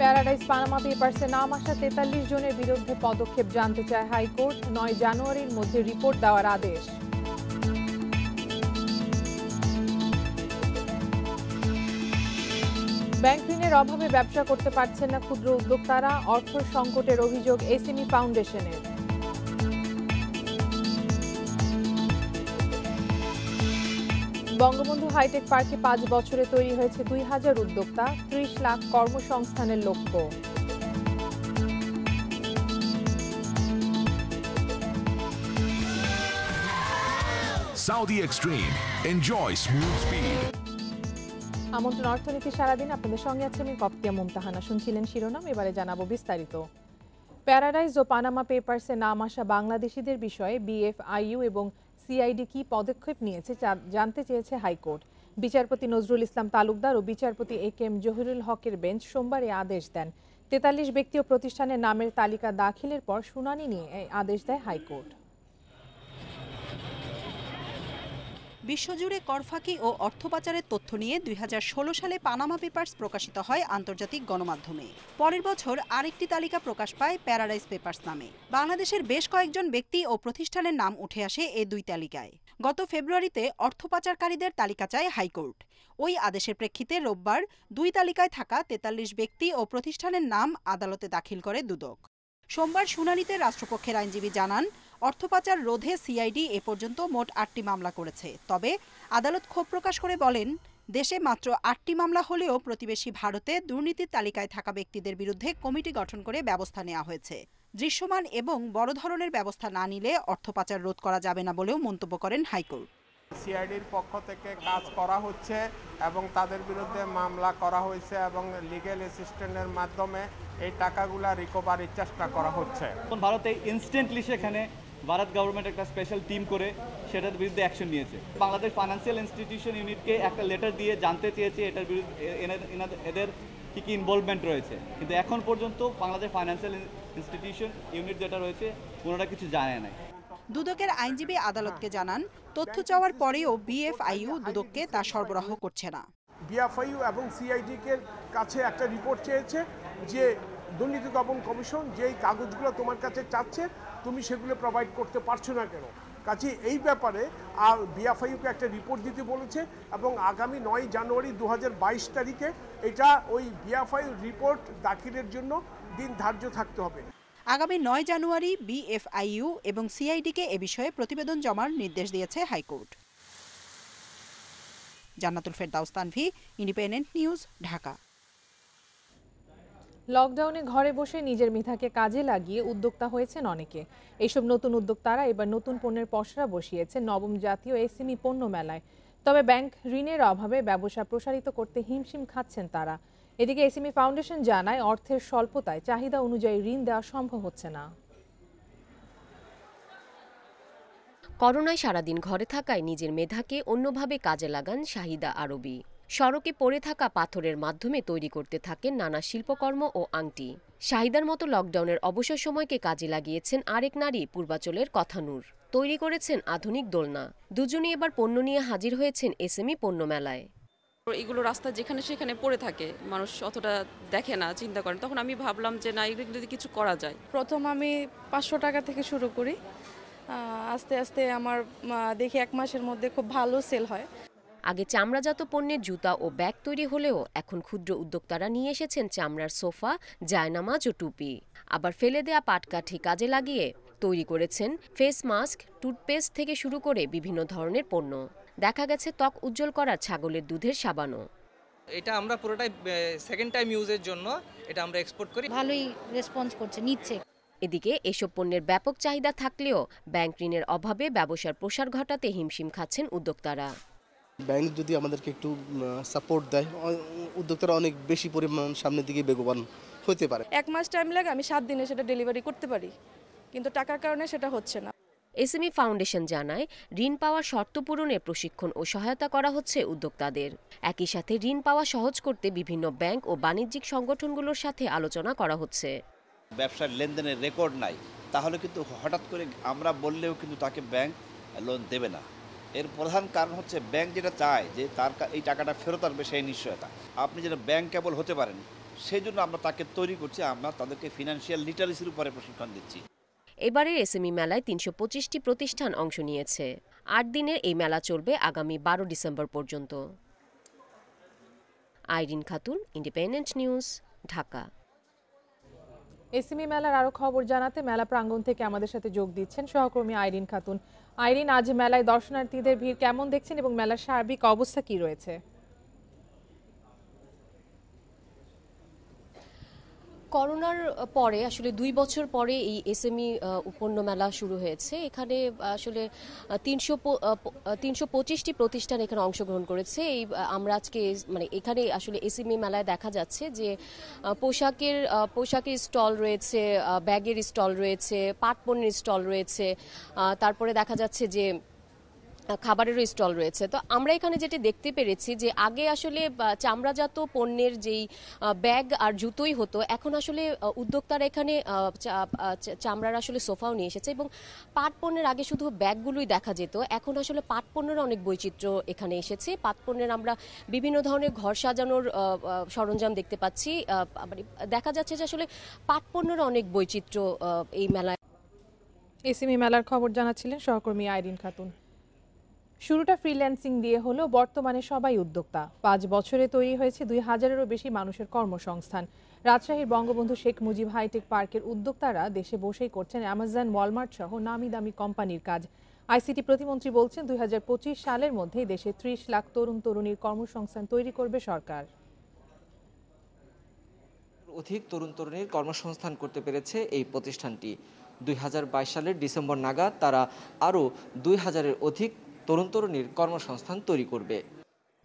Paradise Panama পেপারসে নাম আসা ৪৩ জনের বিরুদ্ধে পদক্ষেপ জানতে চায় হাইকোর্ট। ৯ জানুয়ারির মধ্যে রিপোর্ট দেওয়ার আদেশ। ব্যাংক ঋণের অভাবে ব্যবসা করতে পারছেন না ক্ষুদ্র উদ্যোক্তারা, অর্থ সংকটের অভিযোগ এসএমই ফাউন্ডেশনের। বঙ্গবন্ধু হাইটেক পার্কে ৫ বছরে তৈরি হয়েছে ২,০০০ উদ্যোক্তা, ৩০ লাখ কর্মসংস্থানের লক্ষ্য। Saudi Extreme. Enjoy smooth speed. আমন্ত্রণ অর্থনীতি সারাদিন, আপনাদের সঙ্গে আছে আমি কপ্তিয়া মুমতাহানা। শুনছিলেন শিরোনাম, এবারে জানাবো বিস্তারিত। প্যারাডাইস ও পানামা পেপারসে নাম আসা বাংলাদেশিদের বিষয়ে বিএফআইইউ এবং সিআইডি কি পদক্ষেপ নিয়েছে জানতে চেয়েছে হাইকোর্ট। বিচারপতি নজরুল ইসলাম তালুকদার ও বিচারপতি এ.কে.এম. জহিরুল হকের বেঞ্চ সোমবার এই আদেশ দেন। ৪৩ ব্যক্তি ও প্রতিষ্ঠানের নামের তালিকা দাখিলের পর শুনানি নিয়ে এই আদেশ দেয় হাইকোর্ট। বিশ্বজুড়ে করফাকি ও অর্থ পাচারের তথ্য নিয়ে ২০১৬ সালে পানামা পেপারস প্রকাশিত হয় আন্তর্জাতিক গণমাধ্যমে। পরের বছর আরেকটি তালিকা প্রকাশ পায় প্যারাডাইস পেপারস নামে। বাংলাদেশের বেশ কয়েকজন ব্যক্তি ও প্রতিষ্ঠানের নাম উঠে আসে এ দুই তালিকায়। গত ফেব্রুয়ারিতে অর্থ পাচারকারীদের তালিকা চায় হাইকোর্ট। ওই আদেশের প্রেক্ষিতে রোববার দুই তালিকায় থাকা ৪৩ ব্যক্তি ও প্রতিষ্ঠানের নাম আদালতে দাখিল করে দুদক। সোমবার শুনানিতে রাষ্ট্রপক্ষের আইনজীবী জানান, অর্থ পাচার রোধে সিআইডি এ পর্যন্ত মোট ৮টি মামলা করেছে। তবে আদালত ক্ষোভ প্রকাশ করে বলেন, দেশে মাত্র 8টি মামলা হলেও প্রতিবেশী ভারতে দুর্নীতির তালিকায় থাকা ব্যক্তিদের বিরুদ্ধে কমিটি গঠন করে ব্যবস্থা নেওয়া হয়েছে। দৃশ্যমান এবং বড় ধরনের ব্যবস্থা না নিলে অর্থ পাচার রোধ করা যাবে না বলেও মন্তব্য করেন হাইকোর্ট। সিআইডির পক্ষ থেকে কাজ করা হচ্ছে এবং তাদের বিরুদ্ধে মামলা করা হয়েছে এবং লিগ্যাল অ্যাসিস্ট্যান্টের মাধ্যমে এই টাকাগুলা রিকভারির চেষ্টা করা হচ্ছে। ভারতে ইনস্ট্যান্টলি সেখানে ভারত গভর্নমেন্ট একটা স্পেশাল টিম করে সেটার বিরুদ্ধে অ্যাকশন নিয়েছে। বাংলাদেশ ফাইন্যান্সিয়াল ইনস্টিটিউশন ইউনিটকে একটা লেটার দিয়ে জানতে চেয়েছে এটার বিরুদ্ধে এদের কী কী ইনভলভমেন্ট রয়েছে, কিন্তু এখন পর্যন্ত বাংলাদেশ ফাইন্যান্সিয়াল ইনস্টিটিউশন ইউনিট যেটা রয়েছে ওনারা কিছু জানে না। দুদকের আইনজীবী আদালতকে জানান, তথ্য চাওয়ার পরেও বিএফআইইউ দুদককে তা সরবরাহ করছে না। বিএফআইইউ এবং সিআইডির কাছে একটা রিপোর্ট চেয়েছে যে দুর্নীতি দমন কমিশন যেই কাগজগুলো তোমার কাছে চাচ্ছে তুমি সেগুলো প্রোভাইড করতে পারছো না কেন। কাজে এই ব্যাপারে বিএফআইইউকে একটা রিপোর্ট দিতে বলেছে এবং আগামী ৯ জানুয়ারি ২০২২ তারিখে এটা ওই বিএফআইইউ রিপোর্ট দাখিলের জন্য দিন ধার্য থাকতে হবে। আগামী ৯ জানুয়ারি বিএফআইইউ এবং সিআইডিকে এ বিষয়ে প্রতিবেদন জমার নির্দেশ দিয়েছে হাইকোর্ট। জান্নাতুল ফেরদাউস তানভি, ইন্ডিপেন্ডেন্ট নিউজ, ঢাকা। লকডাউনে ঘরে বসে নিজের মেধাকে কাজে লাগিয়ে উদ্যোক্তা হয়েছেন অনেকে। এইসব নতুন উদ্যোক্তারা এবার নতুন পণ্যের পসরা বসিয়েছেন নবম জাতীয় এসএমই পণ্য মেলায়। তবে ব্যাংক ঋণের অভাবে ব্যবসা প্রসারিত করতে হিমশিম খাচ্ছেন তারা। এদিকে এসএমই ফাউন্ডেশন জানায়, অর্থের স্বল্পতায় চাহিদা অনুযায়ী ঋণ দেওয়া সম্ভব হচ্ছে না। করোনায় সারাদিন ঘরে থাকায় নিজের মেধাকে অন্যভাবে কাজে লাগান শাহিদা আরবি। সড়কে পড়ে থাকা পাথরের মাধ্যমে তৈরি করতে থাকেন নানা শিল্পকর্ম ও আংটি। শাহিদার মতো লকডাউনের অবসর সময়কে কাজে লাগিয়েছেন আরেক নারী পূর্বাচলের কথানূর। তৈরি করেছেন আধুনিক দোলনা। দুজনই এবার পণ্য নিয়ে হাজির হয়েছেন এসএমই পণ্য মেলায়। এগুলো রাস্তা যেখানে সেখানে পড়ে থাকে, মানুষ অতটা দেখে না, চিন্তা করেন। তখন আমি ভাবলাম যে না, এগুলো যদি কিছু করা যায়। প্রথম আমি ৫০০ টাকা থেকে শুরু করি, আস্তে আস্তে আমার দেখি ১ মাসের মধ্যে খুব ভালো সেল হয়। আগে চামড়াজাত পণ্যের জুতা ও ব্যাগ তৈরি হলেও এখন ক্ষুদ্র উদ্যোক্তারা নিয়ে এসেছেন চামড়ার সোফা, জায়নামাজ ও টুপি। আবার ফেলে দেয়া পাটকাঠি কাজে লাগিয়ে তৈরি করেছেন ফেস মাস্ক, টুথপেস্ট থেকে শুরু করে বিভিন্ন ধরনের পণ্য। দেখা গেছে ত্বক উজ্জ্বল করার ছাগলের দুধের সাবানও। এটা আমরা পুরোটাই সেকেন্ড টাইম ইউজের জন্য এটা আমরা এক্সপোর্ট করি। ভালোই রেসপন্স করছে, নিচ্ছে। এদিকে এসব পণ্যের ব্যাপক চাহিদা থাকলেও ব্যাংক ঋণের অভাবে ব্যবসার প্রসার ঘটাতে হিমশিম খাচ্ছেন উদ্যোক্তারা। ব্যাংক যদি আমাদেরকে একটু সাপোর্ট দেয়, উদ্যোক্তারা অনেক বেশি পরিমাণ সামনের দিকে বেগবান হতে পারে। ১ মাস টাইম লাগে, আমি 7 দিনে সেটা ডেলিভারি করতে পারি, কিন্তু টাকার কারণে সেটা হচ্ছে না। এসএমই ফাউন্ডেশন জানায়, ঋণ পাওয়ার শর্ত পূরণে প্রশিক্ষণ ও সহায়তা করা হচ্ছে উদ্যোক্তাদের। একই সাথে ঋণ পাওয়া সহজ করতে বিভিন্ন ব্যাংক ও বাণিজ্যিক সংগঠনগুলোর সাথে আলোচনা করা হচ্ছে। ব্যবসার লেনদেনের রেকর্ড নাই, তাহলে কিন্তু হঠাৎ করে আমরা বললেও কিন্তু তাকে ব্যাংক লোন দেবে না। এর প্রধান কারণ হচ্ছে ব্যাংক যেটা চায় যে তার এই টাকাটা ফেরত আসবে সেই নিশ্চয়তা। আপনি যেন ব্যাংক কেবল হতে পারেন সেই জন্য আমরা তাকে তৈরি করছি, আমরা তাদেরকে ফিনান্সিয়াল লিটারেসির উপরে প্রশিক্ষণ দিচ্ছি। এবারের এসএমই মেলায় ৩২৫টি প্রতিষ্ঠান অংশ নিয়েছে। ৮ দিনের এই মেলা চলবে আগামী ১২ ডিসেম্বর পর্যন্ত। Irin Khatun, Independent news, Dhaka. SME মেলার আরো খবর জানাতে মেলা প্রাঙ্গণ থেকে আমাদের সাথে যোগ দিচ্ছেন সহকর্মী আইরিন খাতুন। আইরিন, আজ মেলায় দর্শনার্থীদের ভিড় কেমন দেখছেন এবং মেলার সার্বিক অবস্থা কি রয়েছে? করোনার পরে আসলে ২ বছর পরে এই এসএমই পণ্য মেলা শুরু হয়েছে। এখানে আসলে ৩২৫টি প্রতিষ্ঠান এখানে অংশগ্রহণ করেছে। এই আমরা আজকে মানে এখানে আসলে এসএমই মেলায় দেখা যাচ্ছে যে পোশাকের স্টল রয়েছে, ব্যাগের স্টল রয়েছে, পাট পণ্যের স্টল রয়েছে, তারপরে দেখা যাচ্ছে যে খাবারেরও স্টল রয়েছে। তো আমরা এখানে যেটা দেখতে পেরেছি যে আগে আসলে চামড়াজাত পণ্যের যেই ব্যাগ আর জুতোই হতো, এখন আসলে উদ্যোক্তারা এখানে চামড়ার আসলে সোফাও নিয়ে এসেছে এবং পাট পণ্যের আগে শুধু ব্যাগগুলোই দেখা যেত, এখন আসলে পাট পণ্যের অনেক বৈচিত্র্য এখানে এসেছে। পাট পণ্যের আমরা বিভিন্ন ধরনের ঘর সাজানোর সরঞ্জাম দেখতে পাচ্ছি। দেখা যাচ্ছে যে আসলে পাট পণ্যের অনেক বৈচিত্র্য এই মেলায়। এসএমই মেলার খবর জানাচ্ছিলেন সহকর্মী আইরিন খাতুন। শুরুটা ফ্রিল্যান্সিং দিয়ে হলেও বর্তমানে সবাই উদ্যোক্তা। ৫ বছরে তৈরি হয়েছে ২,০০০-এরও বেশি মানুষের কর্মসংস্থান। রাজশাহীর বঙ্গবন্ধু শেখ মুজিব হাইটেক পার্কের উদ্যোক্তারা দেশে বসেই করছেন অ্যামাজন, ওয়ালমার্ট সহ নামি দামি কোম্পানির কাজ। আইসিটি প্রতিমন্ত্রী বলছেন ২০২৫ সালের মধ্যেই দেশে ৩০ লাখ তরুণ তরুণীর কর্মসংস্থান তৈরি করবে সরকার। অধিক তরুণ তরুণীর কর্মসংস্থান করতে পেরেছে এই প্রতিষ্ঠানটি। ২০২২ সালের ডিসেম্বর নাগাদ তারা আরও ২,০০০-এর অধিক তরুণ তরুণীর কর্মসংস্থান তৈরি করবে।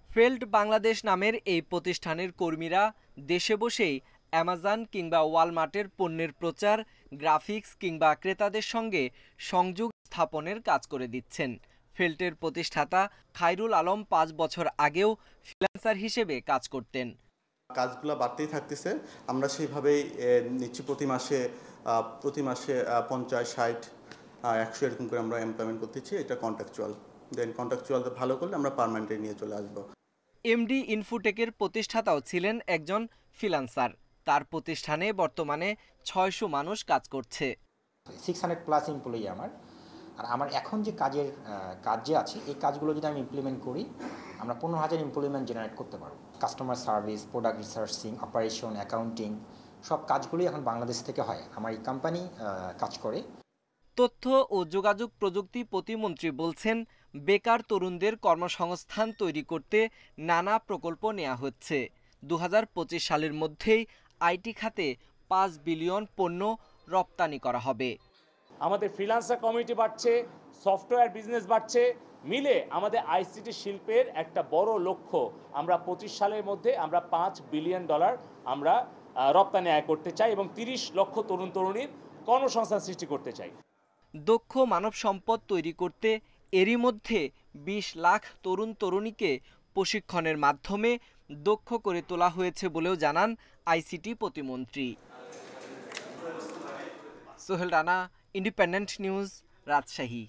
ফেল্ড বাংলাদেশ নামের এই প্রতিষ্ঠানের কর্মীরা দেশে বসেই অ্যামাজন কিংবা ওয়ালমার্টের পণ্যের প্রচার, গ্রাফিক্স কিংবা ক্রেতাদের সঙ্গে সংযোগ স্থাপনের কাজ করে দিচ্ছেন। ফেল্টের প্রতিষ্ঠাতা খায়রুল আলম ৫ বছর আগেও ফ্রিল্যান্সার হিসেবে কাজ করতেন। কাজগুলো বাড়তেই থাকতেছে, আমরা সেইভাবেই নিচ্ছি। প্রতি মাসে ৫০, ৬০, ১০০ এরকম করে আমরা এমপ্লয়মেন্ট করতেছি। এটা কন্ট্রাকচুয়াল, দেন কন্ট্রাকচুয়াল ভালো করলে আমরা পার্মানেন্টে নিয়ে চলে আসবো। এমডি ইনফোটেকের প্রতিষ্ঠাতাও ছিলেন একজন ফ্রিল্যান্সার। তার প্রতিষ্ঠানে বর্তমানে ৬০০ মানুষ কাজ করছে। 600+ এমপ্লয়ি আমার। আর আমার এখন যে কাজ যে আছে, এই কাজগুলো যদি আমি ইমপ্লিমেন্ট করি, আমরা ১৫,০০০ এমপ্লয়মেন্ট জেনারেট করতে পারবো। Customer service, product researching, operation, accounting সব কাজগুলোই এখন বাংলাদেশ থেকে হয়। আমার এই কোম্পানি কাজ করে। তথ্য ও যোগাযোগ প্রযুক্তি প্রতিমন্ত্রী বলছেন বেকার তরুণদের কর্মসংস্থান তৈরি করতে নানা প্রকল্প নেওয়া হচ্ছে। ২০২৫ সালের মধ্যেই আইটি খাতে ৫ বিলিয়ন পণ্য রপ্তানি করা হবে। আমাদের ফ্রিল্যান্সার কমিউনিটি বাড়ছে, সফটওয়্যার বিজনেস বাড়ছে, মিলে আমাদের আইসিটি শিল্পের একটা বড় লক্ষ্য, আমরা ২৫ সালের মধ্যে আমরা $5 বিলিয়ন আমরা রপ্তানি আয় করতে চাই এবং ৩০ লক্ষ তরুণ তরুণীর কর্মসংস্থান সৃষ্টি করতে চাই। দক্ষ মানব সম্পদ তৈরি করতে এরই মধ্যে ২০ লাখ তরুণ তরুণীকে প্রশিক্ষণের মাধ্যমে দক্ষ করে তোলা হয়েছে বলেও জানান আইসিটি প্রতিমন্ত্রী। Sohel Rana, independent news, Rajshahi.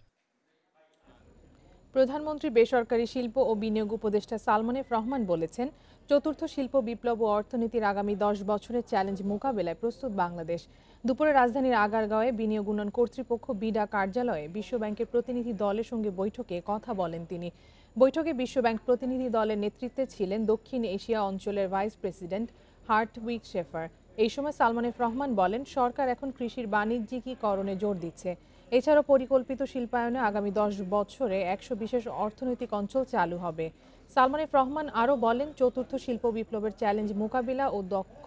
প্রধানমন্ত্রী বেসরকারি শিল্প ও বিনিয়োগ উপদেষ্টা সালমান এফ রহমান বলেছেন, চতুর্থ শিল্প বিপ্লব ও অর্থনীতির আগামী ১০ বছরের চ্যালেঞ্জ মোকাবেলায় প্রস্তুত বাংলাদেশ। দুপুরে রাজধানীর আগারগাঁওয়ে বিনিয়োগ উন্নয়ন কর্তৃপক্ষ বিডা কার্যালয়ে বিশ্বব্যাংকের প্রতিনিধি দলের সঙ্গে বৈঠকে কথা বলেন তিনি। বৈঠকে বিশ্বব্যাংক প্রতিনিধি দলের নেতৃত্বে ছিলেন দক্ষিণ এশিয়া অঞ্চলের ভাইস প্রেসিডেন্ট হার্টউইগ শেফার। এই সময় সালমান এফ রহমান বলেন, সরকার এখন কৃষির বাণিজ্যিকীকরণে জোর দিচ্ছে। এছাড়াও পরিকল্পিত শিল্পায়নে আগামী ১০ বছরে ১০০ বিশেষ অর্থনৈতিক অঞ্চল চালু হবে। সালমান এফ রহমান আরও বলেন, চতুর্থ শিল্প বিপ্লবের চ্যালেঞ্জ মোকাবিলা ও দক্ষ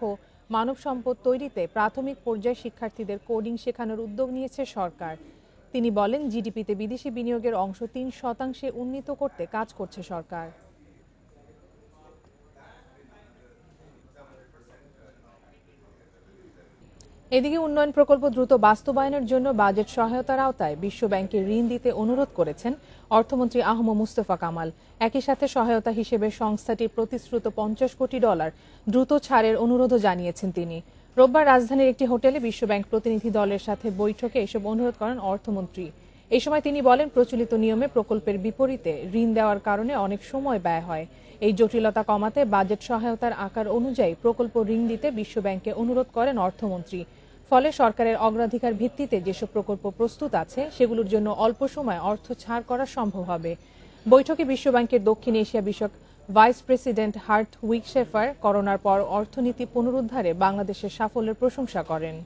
মানব সম্পদ তৈরিতে প্রাথমিক পর্যায়ে শিক্ষার্থীদের কোডিং শেখানোর উদ্যোগ নিয়েছে সরকার। তিনি বলেন, জিডিপিতে বিদেশি বিনিয়োগের অংশ ৩% উন্নীত করতে কাজ করছে সরকার। এদিকে উন্নয়ন প্রকল্প দ্রুত বাস্তবায়নের জন্য বাজেট সহায়তার আওতায় বিশ্বব্যাংকে ঋণ দিতে অনুরোধ করেছেন অর্থমন্ত্রী আহম মুস্তফা কামাল। একই সাথে সহায়তা হিসেবে সংস্থাটির প্রতিশ্রুত $50 কোটি দ্রুত ছাড়ের অনুরোধও জানিয়েছেন তিনি। রোববার রাজধানীর একটি হোটেলে বিশ্বব্যাংক প্রতিনিধি দলের সাথে বৈঠকে এসব অনুরোধ করেন অর্থমন্ত্রী। এই সময় তিনি বলেন, প্রচলিত নিয়মে প্রকল্পের বিপরীতে ঋণ দেওয়ার কারণে অনেক সময় ব্যয় হয়। এই জটিলতা কমাতে বাজেট সহায়তার আকার অনুযায়ী প্রকল্প ঋণ দিতে বিশ্বব্যাংককে অনুরোধ করেন অর্থমন্ত্রী। ফলে সরকারের অগ্রাধিকার ভিত্তিতে যেসব প্রকল্প প্রস্তুত আছে সেগুলোর জন্য অল্প সময় অর্থ ছাড় করা সম্ভব হবে। বৈঠকে বিশ্বব্যাংকের দক্ষিণ এশিয়া বিষয়ক ভাইস প্রেসিডেন্ট হার্ট উইকশেফার করোনার পর অর্থনীতি পুনরুদ্ধারে বাংলাদেশের সাফল্যের প্রশংসা করেন।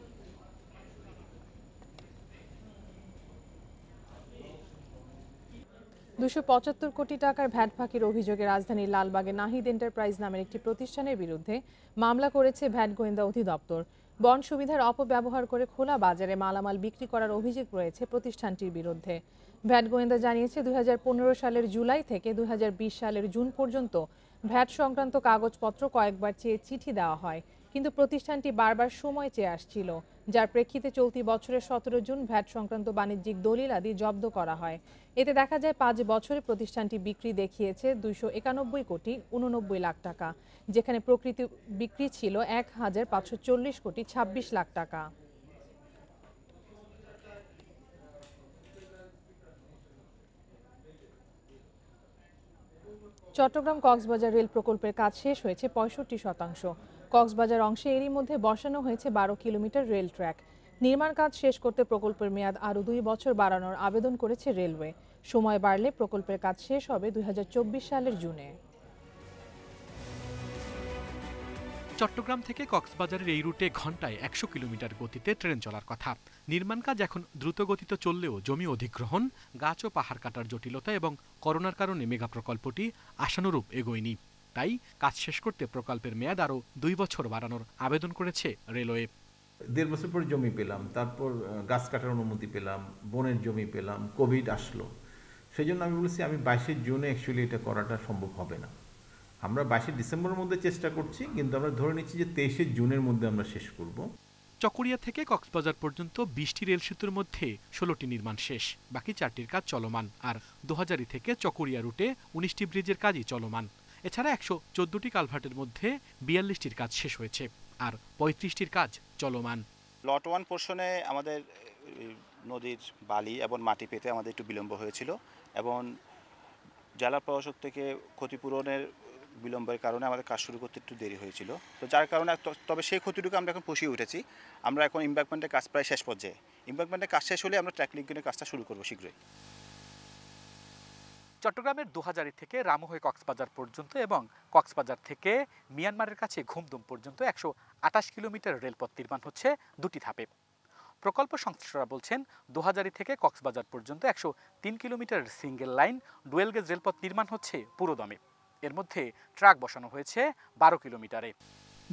$275 কোটি টাকার ভ্যাট ফাঁকির অভিযোগে রাজধানীর লালবাগে নাহিদ এন্টারপ্রাইজ নামের একটি প্রতিষ্ঠানের বিরুদ্ধে মামলা করেছে ভ্যাট গোয়েন্দা অধিদপ্তর। বন সুবিধার অপব্যবহার করে খোলা বাজারে মালামাল বিক্রি করার অভিযোগ রয়েছে প্রতিষ্ঠানটির বিরুদ্ধে। ভ্যাট গোয়েন্দা জানিয়েছে, 2015 সালের জুলাই থেকে 2020 সালের জুন পর্যন্ত ভ্যাট সংক্রান্ত কাগজপত্র কয়েকবার চেয়ে চিঠি দেওয়া হয়, কিন্তু প্রতিষ্ঠানটি বারবার সময় চেয়ে আসছিল, যার প্রেক্ষিতে চলতি বছরের 17 জুন ভ্যাট সংক্রান্ত বাণিজ্যিক দলিলাদি জব্দ করা হয়। এতে দেখা যায় 5 বছরে প্রতিষ্ঠানটি বিক্রি দেখিয়েছে 291 কোটি 89 লাখ টাকা, যেখানে প্রকৃত বিক্রি ছিল 1540 কোটি 26 লাখ টাকা। চট্টগ্রাম কক্সবাজার রেল প্রকল্পের কাজ শেষ হয়েছে 65%। কক্সবাজার অংশে এরই মধ্যে বসানো হয়েছে 12 কিলোমিটার রেল ট্র্যাক। নির্মাণ কাজ শেষ করতে প্রকল্পের মেয়াদ আরও 2 বছর বাড়ানোর আবেদন করেছে রেলওয়ে। সময় বাড়লে প্রকল্পের কাজ শেষ হবে 2024 সালের জুনে। চট্টগ্রাম থেকে কক্সবাজারের এই রুটে ঘন্টায় 100 কিলোমিটার গতিতে ট্রেন চলার কথা। নির্মাণ কাজ এখন দ্রুত গতিতে চললেও জমি অধিগ্রহণ, গাছ ও পাহাড় কাটার জটিলতা এবং করোনার কারণে মেগা প্রকল্পটি আশানুরূপ এগোয়নি। তাই কাজ শেষ করতে প্রকল্পের মেয়াদ আরও 2 বছর বাড়ানোর আবেদন করেছে রেলওয়ে। 1.5 বছর পর জমি পেলাম, তারপর গাছ কাটার অনুমতি পেলাম, বনের জমি পেলাম, কোভিড আসলো। সেই জন্য আমি বলেছি আমি 22 জুনে অ্যাকচুয়ালি এটা করাটা সম্ভব হবে না। আমরা 22 ডিসেম্বরের মধ্যে চেষ্টা করছি, কিন্তু আমরা ধরে নিচ্ছি যে 23 জুনের মধ্যে আমরা শেষ করব। চকরিয়া থেকে কক্সবাজার পর্যন্ত 20টি রেল সেতুর মধ্যে 16টি নির্মাণ শেষ, বাকি 4টির কাজ চলমান। আর 2000 থেকে চকরিয়া রুটে 19টি ব্রিজের কাজই চলমান। এছাড়া 114টি কালভার্টের মধ্যে 42টির কাজ শেষ হয়েছে আর 35টির কাজ চলমান। লট 1 পোর্শনে আমাদের নদীর বালি এবং মাটি পেতে আমাদের একটু বিলম্ব হয়েছিল এবং জেলা প্রশাসক থেকে ক্ষতিপূরণের বিলম্বের কারণে আমাদের কাজ শুরু করতে একটু দেরি হয়েছিল। তো যার কারণে তবে সেই ক্ষতিটুকু আমরা এখন পুষিয়ে উঠেছি। আমরা এখন ইমব্যাঙ্কমেন্টের কাজ প্রায় শেষ পর্যায়ে। ইমব্যাঙ্কমেন্টের কাজ শেষ হলে আমরা ট্র্যাক লিঙ্কের কাজটা শুরু করব শীঘ্রই। চট্টগ্রামের 2000 থেকে রামু হয়ে কক্সবাজার পর্যন্ত এবং কক্সবাজার থেকে মিয়ানমারের কাছে ঘুমদুম পর্যন্ত 128 কিলোমিটার রেলপথ নির্মাণ হচ্ছে 2টি ধাপে। প্রকল্প সংশ্লিষ্টরা বলছেন, 2000 থেকে কক্সবাজার পর্যন্ত 103 kilometre single line dual gauge রেলপথ নির্মাণ হচ্ছে পুরোদমে। এর মধ্যে ট্রাক বসানো হয়েছে 12 কিলোমিটারে।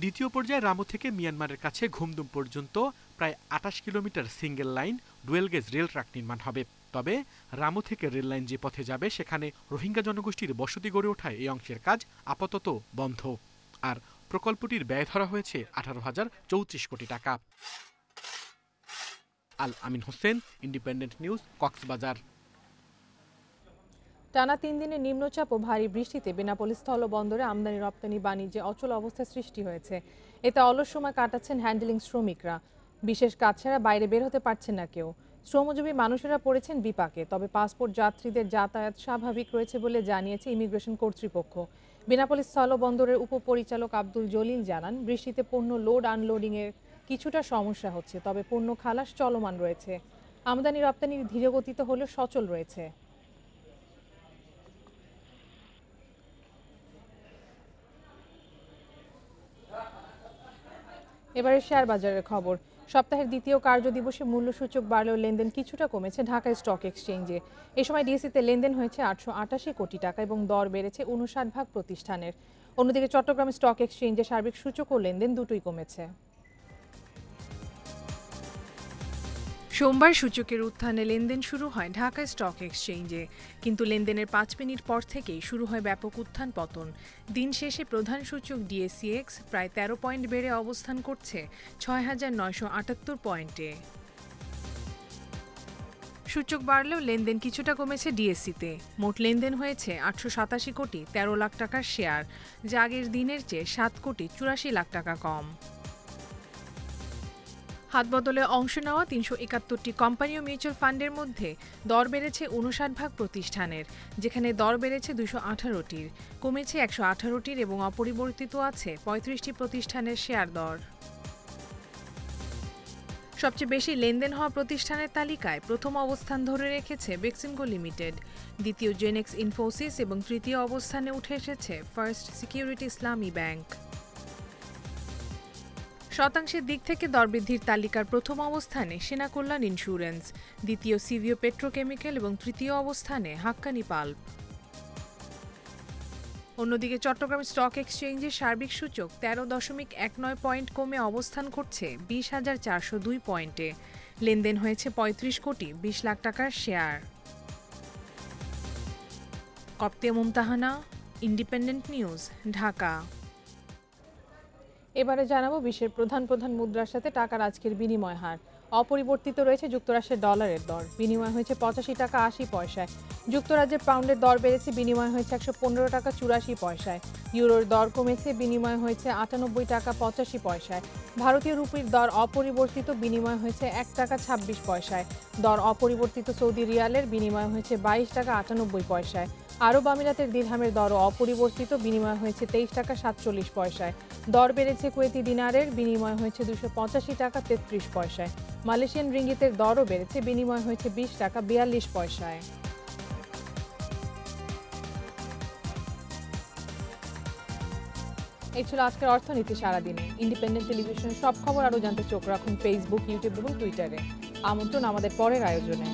দ্বিতীয় পর্যায়ে রামু থেকে মিয়ানমারের কাছে ঘুমদুম পর্যন্ত প্রায় 28 kilometre single line dual gauge rail track নির্মাণ হবে। তবে রামু থেকে রেল লাইন যে পথে যাবে সেখানে রোহিঙ্গা জনগোষ্ঠীর বসতি গড়ে ওঠায় এই অংশের কাজ আপাতত বন্ধ। আর প্রকল্পটির ব্যয় ধরা হয়েছে 18,034 কোটি টাকা। আল আমিন হোসেন, ইন্ডিপেন্ডেন্ট নিউজ, কক্সবাজার। টানা 3 দিনের নিম্নচাপ ও ভারী বৃষ্টিতে বেনাপোল স্থল বন্দরে আমদানি রপ্তানি বাণিজ্যে অচল অবস্থা সৃষ্টি হয়েছে। এতে অলস সময় কাটাচ্ছেন হ্যান্ডেলিং শ্রমিকরা। বিশেষ কাজ ছাড়া বাইরে বের হতে পারছেন না কেউ। শ্রমজীবী মানুষেরা পড়েছেন বিপাকে। তবে পাসপোর্ট যাত্রীদের যাতায়াত স্বাভাবিক রয়েছে বলে জানিয়েছে ইমিগ্রেশন কর্তৃপক্ষ। বেনাপোল স্থল বন্দরের উপপরিচালক আব্দুল জলিল জানান, বৃষ্টিতে পণ্য লোড আনলোডিংয়ের কিছুটা সমস্যা হচ্ছে, তবে পণ্য খালাস চলমান রয়েছে। আমদানি রপ্তানি ধীরগতিতে হলেও সচল রয়েছে। এবারে শেয়ার বাজারের খবর। সপ্তাহের দ্বিতীয় কার্যদিবসে মূল্যসূচক বাড়লেও লেনদেন কিছুটা কমেছে ঢাকা স্টক এক্সচেঞ্জে। এ সময় ডিএসইতে লেনদেন হয়েছে 888 কোটি টাকা এবং দর বেড়েছে 59 ভাগ প্রতিষ্ঠানের। অন্যদিকে চট্টগ্রাম স্টক এক্সচেঞ্জে সার্বিক সূচক ও লেনদেন দুটোই কমেছে। সোমবার সূচকের উত্থানে লেনদেন শুরু হয় ঢাকা স্টক এক্সচেঞ্জে, কিন্তু লেনদেনের 5 মিনিট পর থেকেই শুরু হয় ব্যাপক উত্থান পতন। দিন শেষে প্রধান সূচক ডিএসইএক্স প্রায় 13 পয়েন্ট বেড়ে অবস্থান করছে 6,978 পয়েন্টে। সূচক বাড়লেও লেনদেন কিছুটা কমেছে ডিএসইতে। মোট লেনদেন হয়েছে 887 কোটি 13 লাখ টাকার শেয়ার, যা আগের দিনের চেয়ে 7 কোটি 84 লাখ টাকা কম। হাতবদলে অংশ নেওয়া ৩৭১টি কোম্পানি ও মিউচুয়াল ফান্ডের মধ্যে দর বেড়েছে ৫৯ প্রতিষ্ঠানের, যেখানে দর বেড়েছে ২১৮টির, কমেছে ১১৮টির এবং অপরিবর্তিত আছে ৩৫টি প্রতিষ্ঠানের শেয়ার দর। সবচেয়ে বেশি লেনদেন হওয়া প্রতিষ্ঠানের তালিকায় প্রথম অবস্থান ধরে রেখেছে বেক্সিমকো লিমিটেড, দ্বিতীয় জেনেক্স ইনফোসিস এবং তৃতীয় অবস্থানে উঠে এসেছে ফার্স্ট সিকিউরিটি ইসলামী ব্যাংক। শতাংশের দিক থেকে দরবৃদ্ধির তালিকার প্রথম অবস্থানে সেনা কল্যাণ ইন্স্যুরেন্স, দ্বিতীয় সিভিও পেট্রোকেমিক্যাল এবং তৃতীয় অবস্থানে হাক্কানি পাল্প। অন্যদিকে চট্টগ্রাম স্টক এক্সচেঞ্জের সার্বিক সূচক ১৩.১৯ পয়েন্ট কমে অবস্থান করছে ২০,৪০২ পয়েন্টে। লেনদেন হয়েছে ৩৫ কোটি ২০ লাখ টাকার share. Koptia Mumtahana, independent news, Dhaka. এবারে জানাবো বিশ্বের প্রধান প্রধান মুদ্রার সাথে টাকার আজকের বিনিময় হার। অপরিবর্তিত রয়েছে যুক্তরাষ্ট্রের ডলারের দর, বিনিময় হয়েছে ৮৫ টাকা ৮০ পয়সায়। যুক্তরাজ্যের পাউন্ডের দর বেড়েছে, বিনিময় হয়েছে ১১৫ টাকা ৮৪ পয়সায়। ইউরোর দর কমেছে, বিনিময় হয়েছে ৯৮ টাকা ৮৫ পয়সায়। ভারতীয় রুপির দর অপরিবর্তিত, বিনিময় হয়েছে ১ টাকা ২৬ পয়সায়। দর অপরিবর্তিত সৌদি রিয়ালের, বিনিময় হয়েছে ২২ টাকা ৯৮ পয়সায়। আরব আমিরাতের দিরহামের দরও অপরিবর্তিত, বিনিময় হয়েছে ২৩ টাকা ৪৭ পয়সায়। দর বেড়েছে কুয়েতি দিনারের, বিনিময় হয়েছে ২৮৫ টাকা ৩৩ পয়সায়। মালয়েশিয়ান রিঙ্গিতের দরও বেড়েছে, বিনিময় হয়েছে ২০ টাকা ৪২ পয়সায়। এই ছিল আজকের অর্থনীতি সারাদিনে। ইন্ডিপেন্ডেন্ট টেলিভিশন সব খবর আরও জানতে চোখ রাখুন ফেসবুক, ইউটিউব এবং টুইটারে। আমন্ত্রণ আমাদের পরের আয়োজনে।